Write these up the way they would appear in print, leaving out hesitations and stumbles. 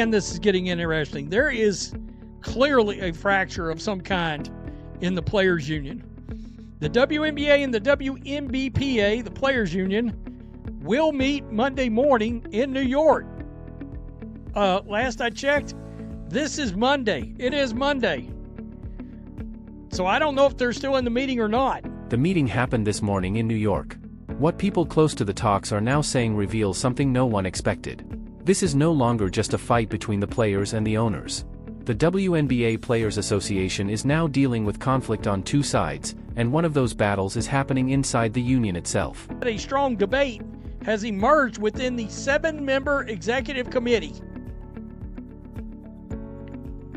And this is getting interesting. There is clearly a fracture of some kind in the players' union. The WNBA and the WNBPA, the players' union, will meet Monday morning in New York. Last I checked, this is Monday. It is Monday. So I don't know if they're still in the meeting or not. The meeting happened this morning in New York. What people close to the talks are now saying reveals something no one expected. This is no longer just a fight between the players and the owners. The WNBA Players Association is now dealing with conflict on two sides, and one of those battles is happening inside the union itself. A strong debate has emerged within the 7-member executive committee,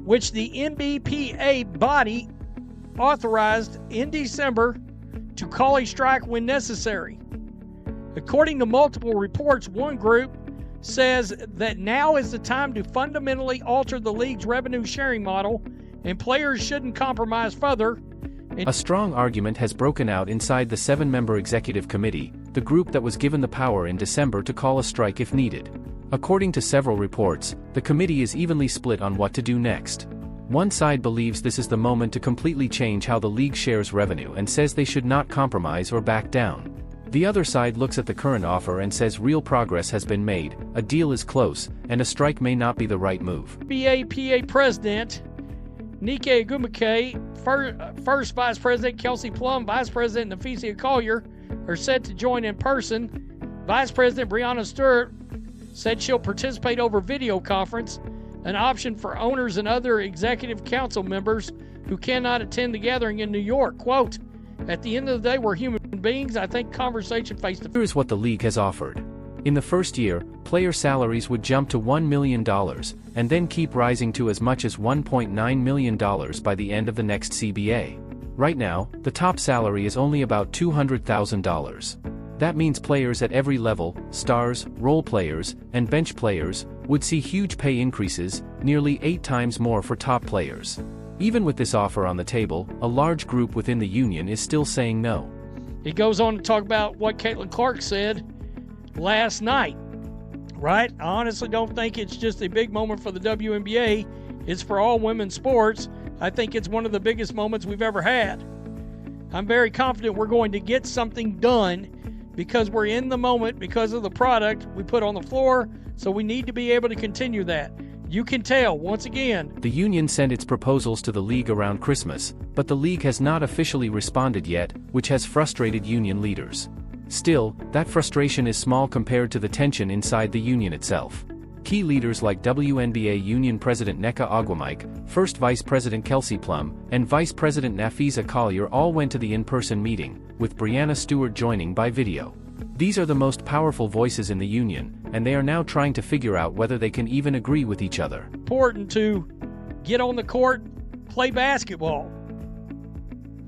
which the NBPA body authorized in December to call a strike when necessary. According to multiple reports, one group says that now is the time to fundamentally alter the league's revenue sharing model, and players shouldn't compromise further. A strong argument has broken out inside the 7-member executive committee, the group that was given the power in December to call a strike if needed. According to several reports, the committee is evenly split on what to do next. One side believes this is the moment to completely change how the league shares revenue and says they should not compromise or back down. The other side looks at the current offer and says real progress has been made, a deal is close, and a strike may not be the right move. BAPA President Nike Agumike, First Vice President Kelsey Plum, Vice President Nafisia Collier are set to join in person. Vice President Breonna Stewart said she'll participate over video conference, an option for owners and other executive council members who cannot attend the gathering in New York. Quote, "At the end of the day, we're human beings. I think conversation face-to-face." Here's what the league has offered. In the first year, player salaries would jump to $1 million, and then keep rising to as much as $1.9 million by the end of the next CBA. Right now, the top salary is only about $200,000. That means players at every level, stars, role players, and bench players, would see huge pay increases, nearly 8 times more for top players. Even with this offer on the table, a large group within the union is still saying no. It goes on to talk about what Caitlin Clark said last night, right? I honestly don't think it's just a big moment for the WNBA. It's for all women's sports. I think it's one of the biggest moments we've ever had. I'm very confident we're going to get something done because we're in the moment because of the product we put on the floor, so we need to be able to continue that. You can tell, once again. The union sent its proposals to the league around Christmas, but the league has not officially responded yet, which has frustrated union leaders. Still, that frustration is small compared to the tension inside the union itself. Key leaders like WNBA Union President Nneka Agumike, First Vice President Kelsey Plum, and Vice President Nafisa Collier all went to the in-person meeting, with Breonna Stewart joining by video. These are the most powerful voices in the union, and they are now trying to figure out whether they can even agree with each other. Important to get on the court, play basketball,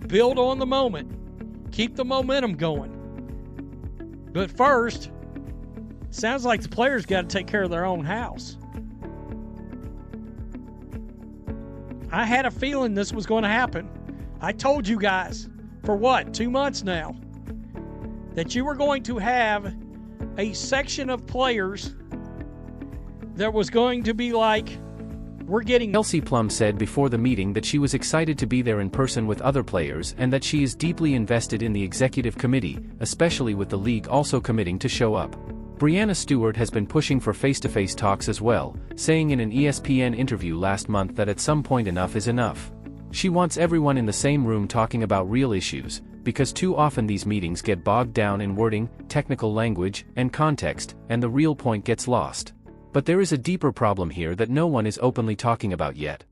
build on the moment, keep the momentum going. But first, sounds like the players got to take care of their own house. I had a feeling this was going to happen. I told you guys, for what, 2 months now, that you were going to have a section of players that was going to be like, we're getting... Kelsey Plum said before the meeting that she was excited to be there in person with other players and that she is deeply invested in the executive committee, especially with the league also committing to show up. Breonna Stewart has been pushing for face-to-face talks as well, saying in an ESPN interview last month that at some point enough is enough. She wants everyone in the same room talking about real issues, because too often these meetings get bogged down in wording, technical language, and context, and the real point gets lost. But there is a deeper problem here that no one is openly talking about yet.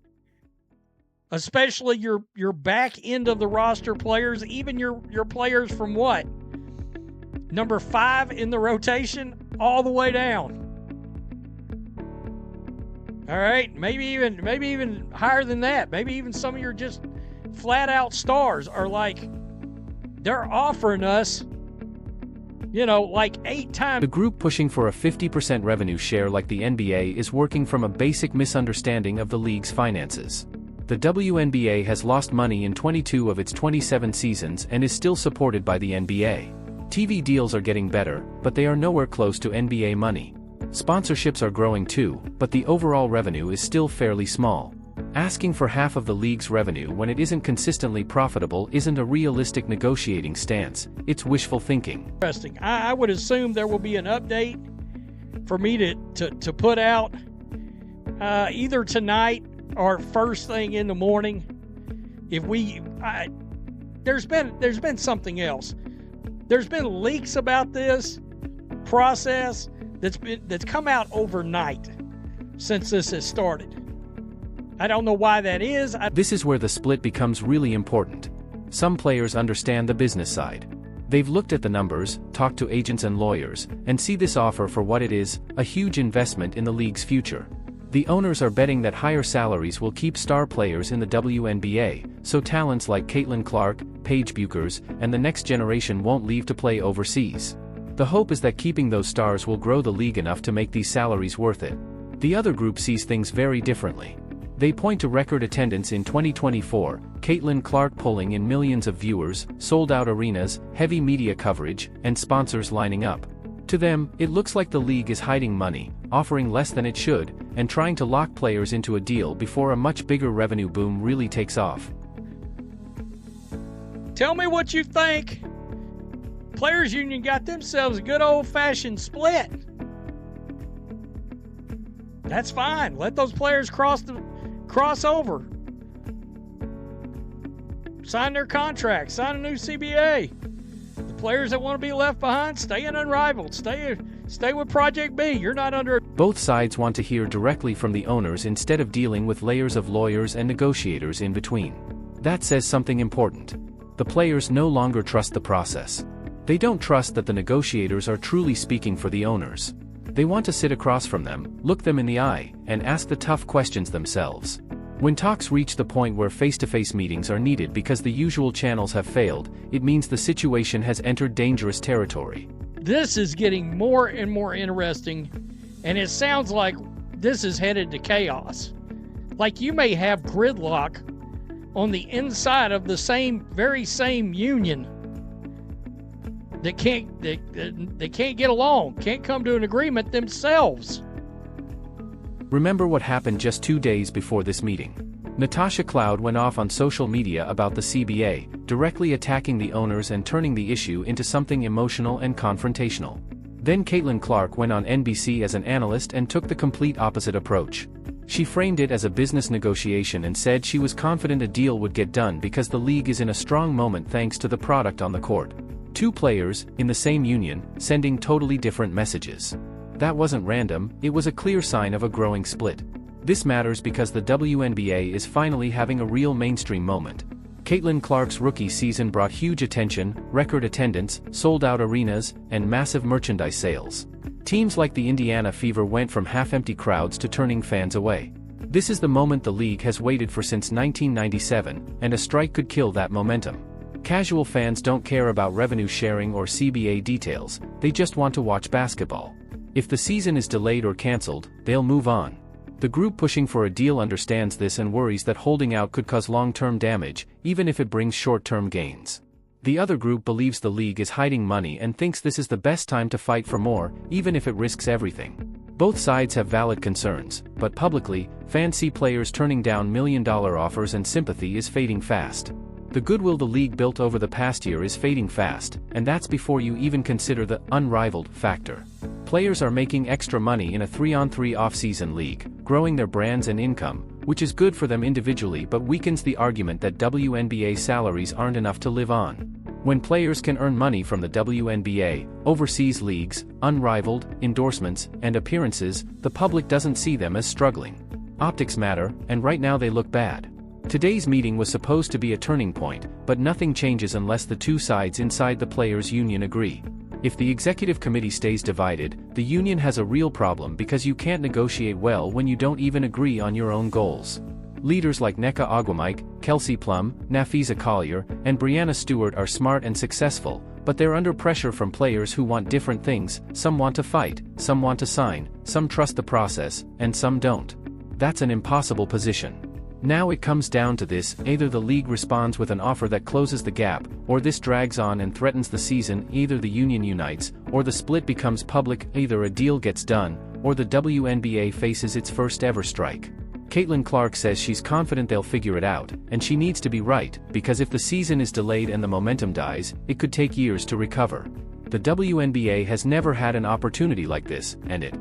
Especially your back end of the roster players, even your players from what? Number 5 in the rotation, all the way down. All right, maybe even higher than that. Maybe even some of your just flat out stars are like, they're offering us, like 8 times. The group pushing for a 50% revenue share like the NBA is working from a basic misunderstanding of the league's finances. The WNBA has lost money in 22 of its 27 seasons and is still supported by the NBA. TV deals are getting better, but they are nowhere close to NBA money. Sponsorships are growing too, but the overall revenue is still fairly small. Asking for half of the league's revenue when it isn't consistently profitable isn't a realistic negotiating stance, it's wishful thinking. Interesting. I would assume there will be an update for me to put out either tonight or first thing in the morning. There's been something else. There's been leaks about this process that's come out overnight since this has started. I don't know why that is. This is where the split becomes really important. Some players understand the business side. They've looked at the numbers, talked to agents and lawyers, and see this offer for what it is, a huge investment in the league's future. The owners are betting that higher salaries will keep star players in the WNBA, so talents like Caitlin Clark, Paige Buchers, and the next generation won't leave to play overseas. The hope is that keeping those stars will grow the league enough to make these salaries worth it. The other group sees things very differently. They point to record attendance in 2024, Caitlin Clark pulling in millions of viewers, sold-out arenas, heavy media coverage, and sponsors lining up. To them, it looks like the league is hiding money, offering less than it should, and trying to lock players into a deal before a much bigger revenue boom really takes off. Tell me what you think. Players Union got themselves a good old-fashioned split. That's fine. Let those players cross over. Sign their contract. Sign a new CBA. The players that want to be left behind, stay in Unrivaled. Stay with Project B. You're not under... Both sides want to hear directly from the owners instead of dealing with layers of lawyers and negotiators in between. That says something important. The players no longer trust the process. They don't trust that the negotiators are truly speaking for the owners. They want to sit across from them, look them in the eye, and ask the tough questions themselves. When talks reach the point where face-to-face meetings are needed because the usual channels have failed, it means the situation has entered dangerous territory. This is getting more and more interesting, and it sounds like this is headed to chaos. Like you may have gridlock on the inside of the very same union that can't get along, can't come to an agreement themselves. Remember what happened just 2 days before this meeting. Natasha Cloud went off on social media about the CBA, directly attacking the owners and turning the issue into something emotional and confrontational. Then Caitlin Clark went on NBC as an analyst and took the complete opposite approach. She framed it as a business negotiation and said she was confident a deal would get done because the league is in a strong moment thanks to the product on the court. Two players, in the same union, sending totally different messages. That wasn't random, it was a clear sign of a growing split. This matters because the WNBA is finally having a real mainstream moment. Caitlin Clark's rookie season brought huge attention, record attendance, sold-out arenas, and massive merchandise sales. Teams like the Indiana Fever went from half-empty crowds to turning fans away. This is the moment the league has waited for since 1997, and a strike could kill that momentum. Casual fans don't care about revenue sharing or CBA details, they just want to watch basketball. If the season is delayed or cancelled, they'll move on. The group pushing for a deal understands this and worries that holding out could cause long-term damage, even if it brings short-term gains. The other group believes the league is hiding money and thinks this is the best time to fight for more, even if it risks everything. Both sides have valid concerns, but publicly, fans see players turning down million-dollar offers and sympathy is fading fast. The goodwill the league built over the past year is fading fast, and that's before you even consider the unrivaled factor. Players are making extra money in a 3-on-3 off-season league, growing their brands and income, which is good for them individually but weakens the argument that WNBA salaries aren't enough to live on. When players can earn money from the WNBA, overseas leagues, unrivaled, endorsements, and appearances, the public doesn't see them as struggling. Optics matter, and right now they look bad. Today's meeting was supposed to be a turning point, but nothing changes unless the two sides inside the players' union agree. If the executive committee stays divided, the union has a real problem because you can't negotiate well when you don't even agree on your own goals. Leaders like Nneka Ogwumike, Kelsey Plum, Nafisa Collier, and Breanna Stewart are smart and successful, but they're under pressure from players who want different things. Some want to fight, some want to sign, some trust the process, and some don't. That's an impossible position. Now it comes down to this: either the league responds with an offer that closes the gap, or this drags on and threatens the season. Either the union unites, or the split becomes public. Either a deal gets done, or the WNBA faces its first ever strike. Caitlin Clark says she's confident they'll figure it out, and she needs to be right, because if the season is delayed and the momentum dies, it could take years to recover. The WNBA has never had an opportunity like this, and it